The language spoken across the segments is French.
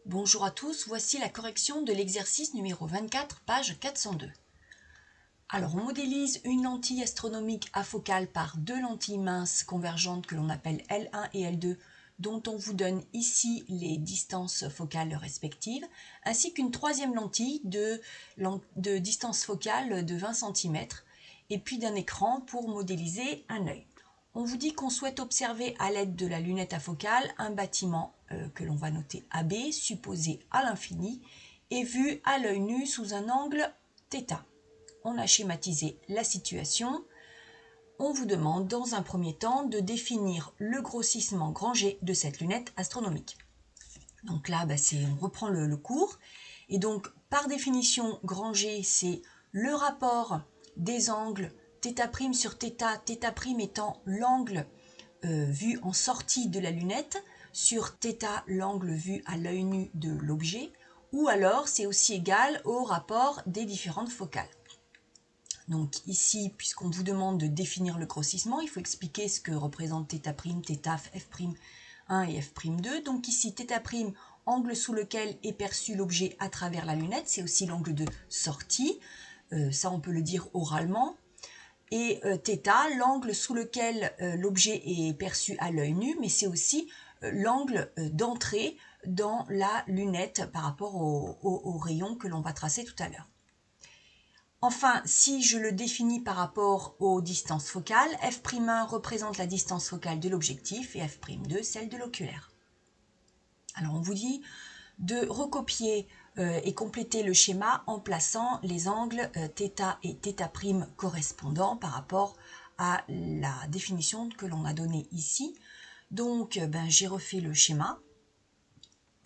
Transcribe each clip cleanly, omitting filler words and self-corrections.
Bonjour à tous, voici la correction de l'exercice numéro 24, page 402. Alors, on modélise une lentille astronomique afocale par deux lentilles minces convergentes que l'on appelle L1 et L2, dont on vous donne ici les distances focales respectives, ainsi qu'une troisième lentille de distance focale de 20 cm, et puis d'un écran pour modéliser un œil. On vous dit qu'on souhaite observer à l'aide de la lunette afocale un bâtiment que l'on va noter AB, supposé à l'infini, et vu à l'œil nu sous un angle θ. On a schématisé la situation. On vous demande dans un premier temps de définir le grossissement grand G de cette lunette astronomique. Donc là, on reprend le cours. Et donc, par définition, grand G, c'est le rapport des angles θ' sur θ, θ' étant l'angle vu en sortie de la lunette, sur θ, l'angle vu à l'œil nu de l'objet, ou alors c'est aussi égal au rapport des différentes focales. Donc ici, puisqu'on vous demande de définir le grossissement, il faut expliquer ce que représente θ', θ, f'1 et f'2. Donc ici, θ', angle sous lequel est perçu l'objet à travers la lunette, c'est aussi l'angle de sortie, ça on peut le dire oralement. Et θ, l'angle sous lequel l'objet est perçu à l'œil nu, mais c'est aussi l'angle d'entrée dans la lunette par rapport au rayon que l'on va tracer tout à l'heure. Enfin, si je le définis par rapport aux distances focales, f'1 représente la distance focale de l'objectif et f'2 celle de l'oculaire. Alors on vous dit de recopier et compléter le schéma en plaçant les angles θ et θ' correspondants par rapport à la définition que l'on a donnée ici. Donc j'ai refait le schéma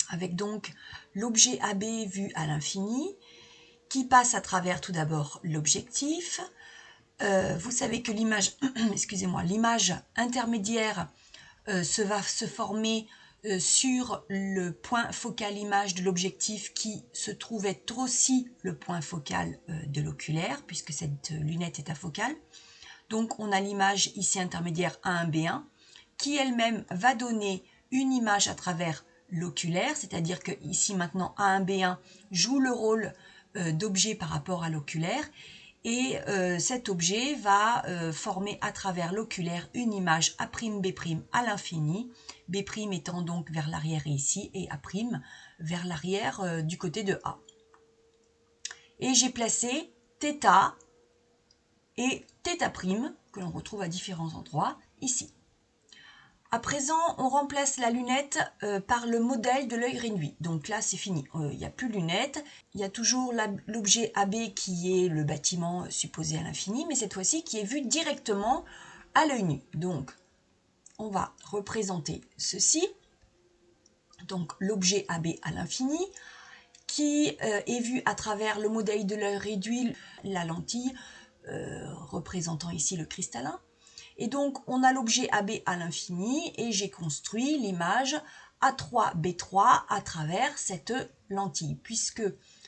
avec donc l'objet AB vu à l'infini qui passe à travers tout d'abord l'objectif. Vous savez que l'image l'image intermédiaire va se former sur le point focal image de l'objectif qui se trouve être aussi le point focal de l'oculaire, puisque cette lunette est afocale. Donc on a l'image ici intermédiaire A1B1 qui elle-même va donner une image à travers l'oculaire, c'est-à-dire que ici maintenant A1B1 joue le rôle d'objet par rapport à l'oculaire, et cet objet va former à travers l'oculaire une image A'B' à l'infini, B' étant donc vers l'arrière ici, et A' vers l'arrière du côté de A. Et j'ai placé θ et θ', que l'on retrouve à différents endroits, ici. À présent, on remplace la lunette par le modèle de l'œil réduit. Donc là, c'est fini. Il n'y a plus de lunette. Il y a toujours l'objet AB qui est le bâtiment supposé à l'infini, mais cette fois-ci qui est vu directement à l'œil nu. Donc, on va représenter ceci. Donc, l'objet AB à l'infini qui est vu à travers le modèle de l'œil réduit, la lentille représentant ici le cristallin. Et donc, on a l'objet AB à l'infini et j'ai construit l'image A3B3 à travers cette lentille. Puisque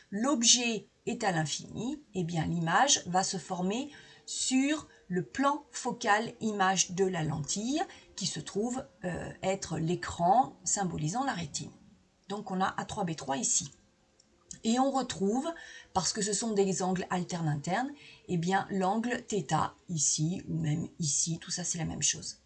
l'objet est à l'infini, eh bien l'image va se former sur le plan focal image de la lentille qui se trouve être l'écran symbolisant la rétine. Donc, on a A3B3 ici. Et on retrouve, parce que ce sont des angles alternes internes, eh bien l'angle θ ici ou même ici, tout ça c'est la même chose.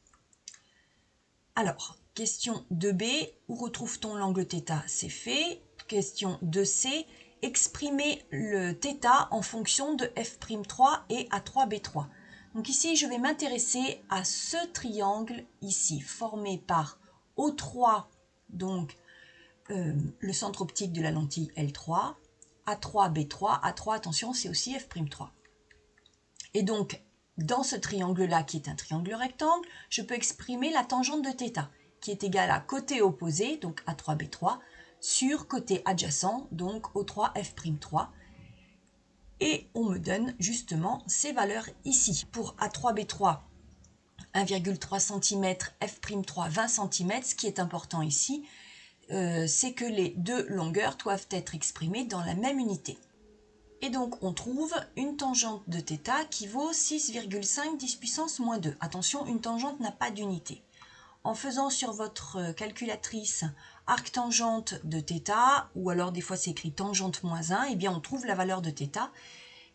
Alors, question 2b, où retrouve-t-on l'angle θ? C'est fait. Question 2c, exprimer le θ en fonction de f'3 et A3B3. Donc ici, je vais m'intéresser à ce triangle ici, formé par O3, donc le centre optique de la lentille L3, A3, B3, A3, attention, c'est aussi F'3. Et donc, dans ce triangle-là, qui est un triangle rectangle, je peux exprimer la tangente de θ, qui est égale à côté opposé, donc A3, B3, sur côté adjacent, donc O3, F'3. Et on me donne justement ces valeurs ici. Pour A3, B3, 1,3 cm, F'3, 20 cm, ce qui est important ici, c'est que les deux longueurs doivent être exprimées dans la même unité. Et donc on trouve une tangente de θ qui vaut 6,5 10 puissance moins 2. Attention, une tangente n'a pas d'unité. En faisant sur votre calculatrice arctangente de θ, ou alors des fois c'est écrit tangente moins 1, eh bien on trouve la valeur de θ.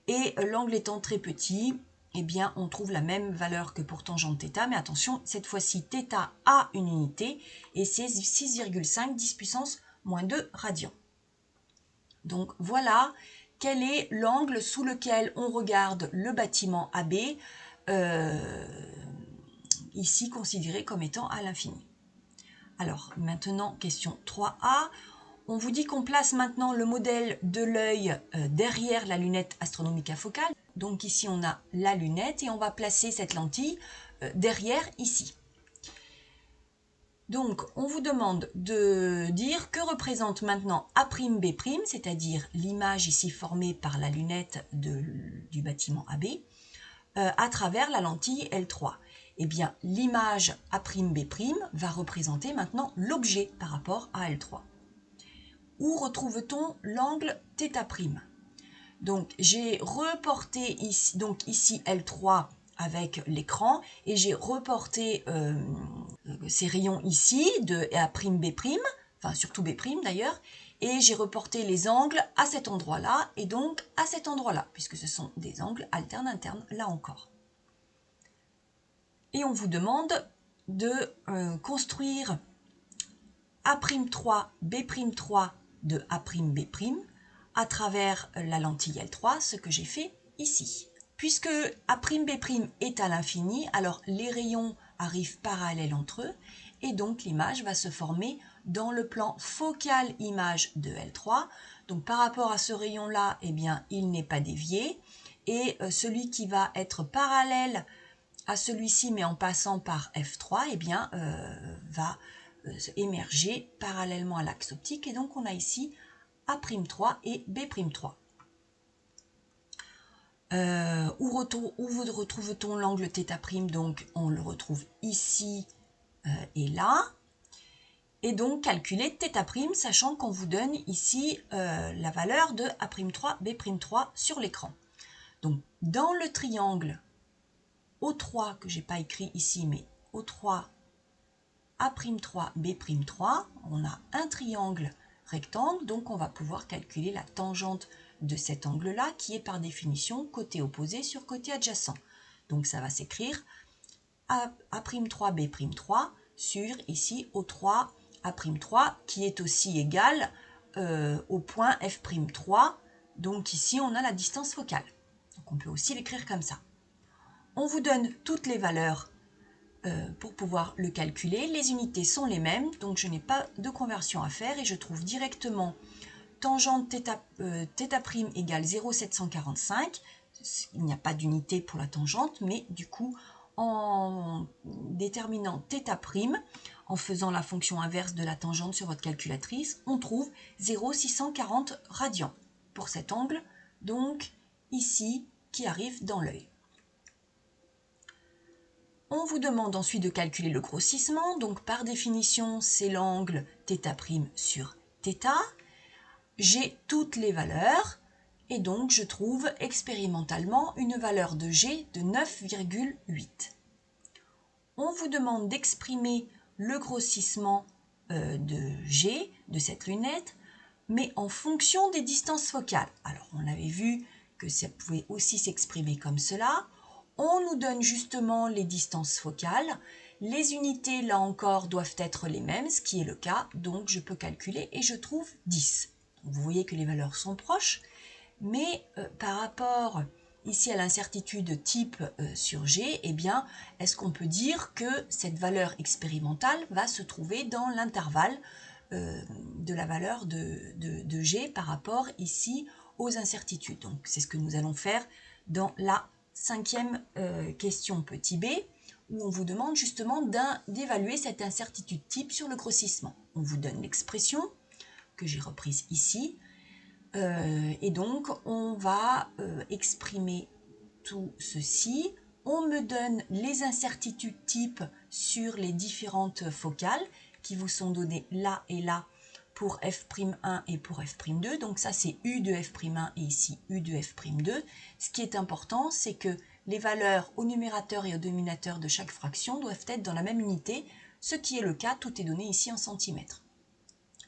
Et l'angle étant très petit, eh bien on trouve la même valeur que pour tangente θ, mais attention, cette fois-ci θ a une unité, et c'est 6,5 10 puissance moins 2 radians. Donc voilà quel est l'angle sous lequel on regarde le bâtiment AB, ici considéré comme étant à l'infini. Alors maintenant, question 3A. On vous dit qu'on place maintenant le modèle de l'œil derrière la lunette astronomique afocale. Donc ici, on a la lunette et on va placer cette lentille derrière ici. Donc, on vous demande de dire que représente maintenant A'B', c'est-à-dire l'image ici formée par la lunette du bâtiment AB, à travers la lentille L3. Eh bien, l'image A'B' va représenter maintenant l'objet par rapport à L3. Où retrouve-t-on l'angle θ'? Donc, j'ai reporté ici, donc ici L3 avec l'écran, et j'ai reporté ces rayons ici de A'B', enfin surtout B' d'ailleurs, et j'ai reporté les angles à cet endroit-là et donc à cet endroit-là, puisque ce sont des angles alternes internes là encore. Et on vous demande de construire A'3, B'3 de A'B' à travers la lentille L3, ce que j'ai fait ici. Puisque A'B' est à l'infini, alors les rayons arrivent parallèles entre eux, et donc l'image va se former dans le plan focal image de L3. Donc par rapport à ce rayon-là, eh bien, il n'est pas dévié, et celui qui va être parallèle à celui-ci, mais en passant par F3, eh bien, va émerger parallèlement à l'axe optique, et donc on a ici A'3 et B'3. Où vous retrouve-t-on l'angle θ'? Donc on le retrouve ici et là. Et donc calculer θ', sachant qu'on vous donne ici la valeur de A'3, B'3 sur l'écran. Donc dans le triangle O3, que je n'ai pas écrit ici, mais O3, A'3, B'3, on a un triangle rectangle, donc on va pouvoir calculer la tangente de cet angle-là, qui est par définition côté opposé sur côté adjacent. Donc ça va s'écrire A'3, B'3 sur ici O3, A'3, qui est aussi égal au point F'3. Donc ici, on a la distance focale. Donc on peut aussi l'écrire comme ça. On vous donne toutes les valeurs pour pouvoir le calculer. Les unités sont les mêmes, donc je n'ai pas de conversion à faire et je trouve directement tangente θ' égale 0,745. Il n'y a pas d'unité pour la tangente, mais du coup, en déterminant θ', en faisant la fonction inverse de la tangente sur votre calculatrice, on trouve 0,640 radians pour cet angle, donc ici, qui arrive dans l'œil. On vous demande ensuite de calculer le grossissement, donc par définition, c'est l'angle θ' sur θ. J'ai toutes les valeurs et donc je trouve expérimentalement une valeur de G de 9,8. On vous demande d'exprimer le grossissement de G, de cette lunette, mais en fonction des distances focales. Alors on avait vu que ça pouvait aussi s'exprimer comme cela. On nous donne justement les distances focales. Les unités, là encore, doivent être les mêmes, ce qui est le cas, donc je peux calculer et je trouve 10. Vous voyez que les valeurs sont proches, mais par rapport ici à l'incertitude type sur G, eh bien, est-ce qu'on peut dire que cette valeur expérimentale va se trouver dans l'intervalle de la valeur de G par rapport ici aux incertitudes? Donc c'est ce que nous allons faire dans la 5e question petit b, où on vous demande justement d'évaluer cette incertitude type sur le grossissement. On vous donne l'expression que j'ai reprise ici, et donc on va exprimer tout ceci. On me donne les incertitudes types sur les différentes focales qui vous sont données là et là pour F'1 et pour F'2. Donc ça c'est U de F'1 et ici U de F'2. Ce qui est important, c'est que les valeurs au numérateur et au dénominateur de chaque fraction doivent être dans la même unité, ce qui est le cas, tout est donné ici en centimètres.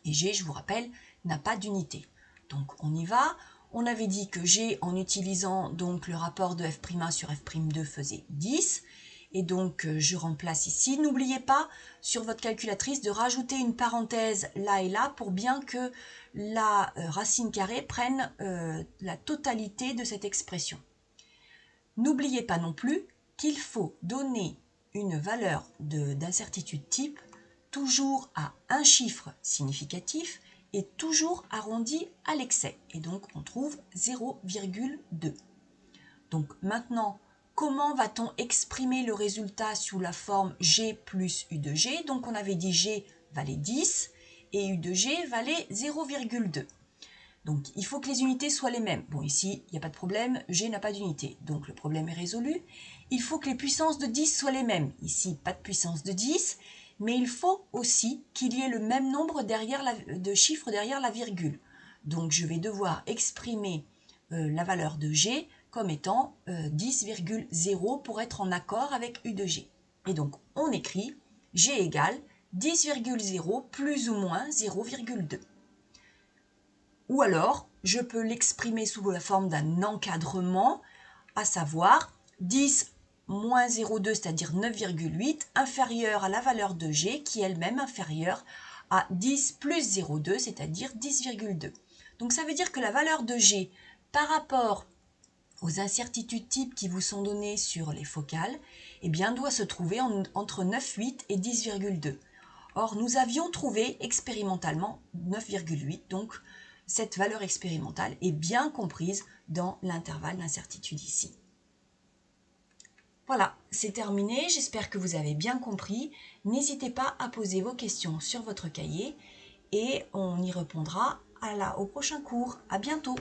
Et G, je vous rappelle, n'a pas d'unité. Donc on y va. On avait dit que G, en utilisant donc le rapport de F'1 sur F'2, faisait 10. Et donc je remplace ici. N'oubliez pas sur votre calculatrice de rajouter une parenthèse là et là pour bien que la racine carrée prenne la totalité de cette expression. N'oubliez pas non plus qu'il faut donner une valeur d'incertitude type toujours à un chiffre significatif et toujours arrondi à l'excès. Et donc on trouve 0,2. Donc maintenant, comment va-t-on exprimer le résultat sous la forme G plus U de G? Donc on avait dit G valait 10 et U de G valait 0,2. Donc il faut que les unités soient les mêmes. Bon ici, il n'y a pas de problème, G n'a pas d'unité, donc le problème est résolu. Il faut que les puissances de 10 soient les mêmes. Ici, pas de puissance de 10, mais il faut aussi qu'il y ait le même nombre de chiffres derrière la virgule. Donc je vais devoir exprimer la valeur de G comme étant 10,0 pour être en accord avec U de G. Et donc on écrit G égale 10,0 plus ou moins 0,2. Ou alors, je peux l'exprimer sous la forme d'un encadrement, à savoir 10 moins 0,2, c'est-à-dire 9,8, inférieur à la valeur de G, qui est elle-même inférieure à 10 plus 0,2, c'est-à-dire 10,2. Donc ça veut dire que la valeur de G par rapport aux incertitudes types qui vous sont données sur les focales, eh bien, doit se trouver entre 9,8 et 10,2. Or, nous avions trouvé expérimentalement 9,8, donc cette valeur expérimentale est bien comprise dans l'intervalle d'incertitude ici. Voilà, c'est terminé, j'espère que vous avez bien compris. N'hésitez pas à poser vos questions sur votre cahier et on y répondra au prochain cours. À bientôt!